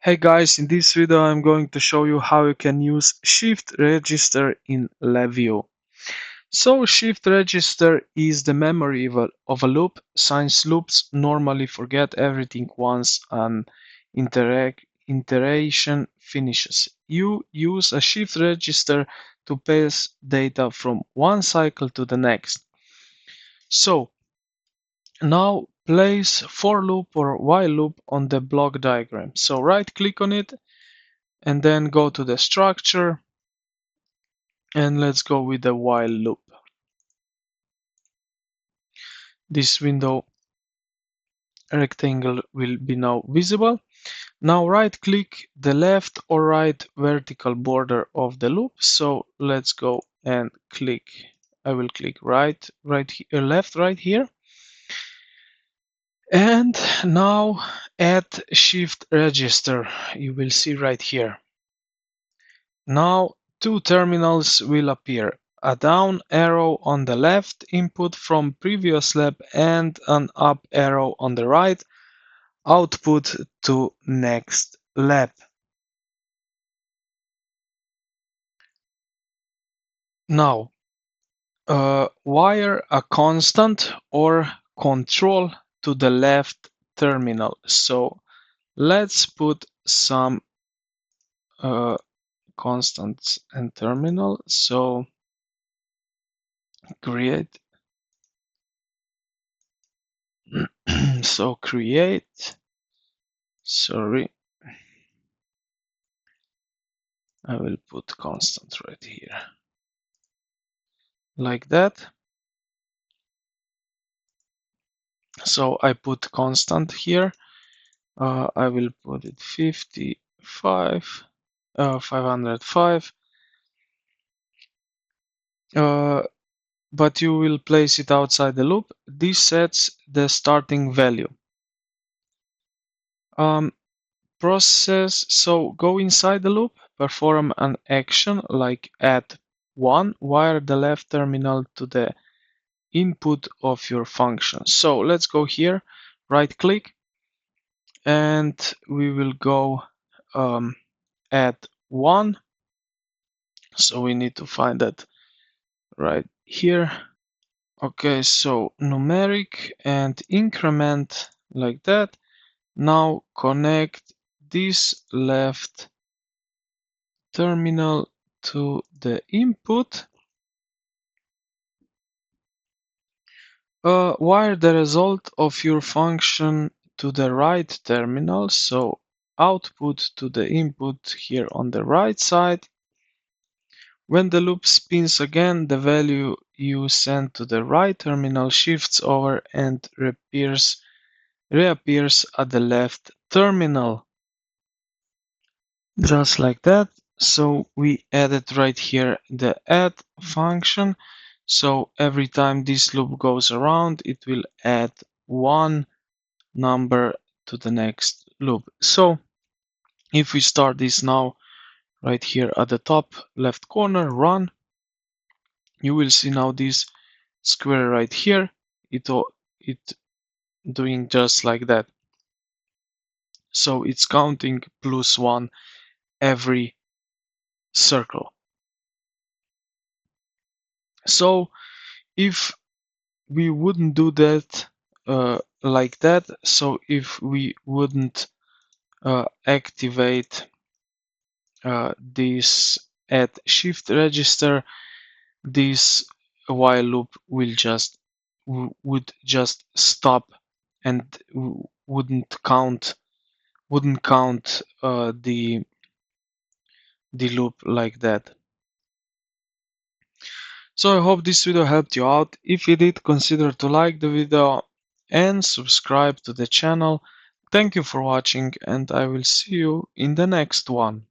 Hey guys, in this video I'm going to show you how you can use shift register in LabVIEW. So shift register is the memory of a loop, since loops normally forget everything once an iteration finishes. You use a shift register to pass data from one cycle to the next. So now place for loop or while loop on the block diagram. So right click on it and then go to the structure and let's go with the while loop. This window rectangle will be now visible. Now right click the left or right vertical border of the loop. So let's go and click. I will click left right here. And now add shift register. You will see right here. Now two terminals will appear, a down arrow on the left input from previous lab and an up arrow on the right output to next lab. Now wire a constant or control to the left terminal. So let's put some constants and terminal. So create sorry, I will put constant right here like that. So I put constant here. I will put it 55 505 but you will place it outside the loop. This sets the starting value. Process, so go inside the loop, perform an action like add 1, wire the left terminal to the input of your function. So let's go here, right click, and we will go add 1. So we need to find that right here. Okay, so numeric and increment like that. Now connect this left terminal to the input. Wire the result of your function to the right terminal, so output to the input here on the right side. When the loop spins again, the value you sent to the right terminal shifts over and reappears at the left terminal. Just like that. So we added right here the add function. So every time this loop goes around, it will add one number to the next loop. So if we start this now, right here at the top left corner, run, you will see now this square right here. It doing just like that. So it's counting +1 every circle. So if we wouldn't do that like that, so if we wouldn't activate this add shift register, this while loop will would just stop and wouldn't count the loop like that. So I hope this video helped you out. If it did, consider to like the video and subscribe to the channel. Thank you for watching, and I will see you in the next one.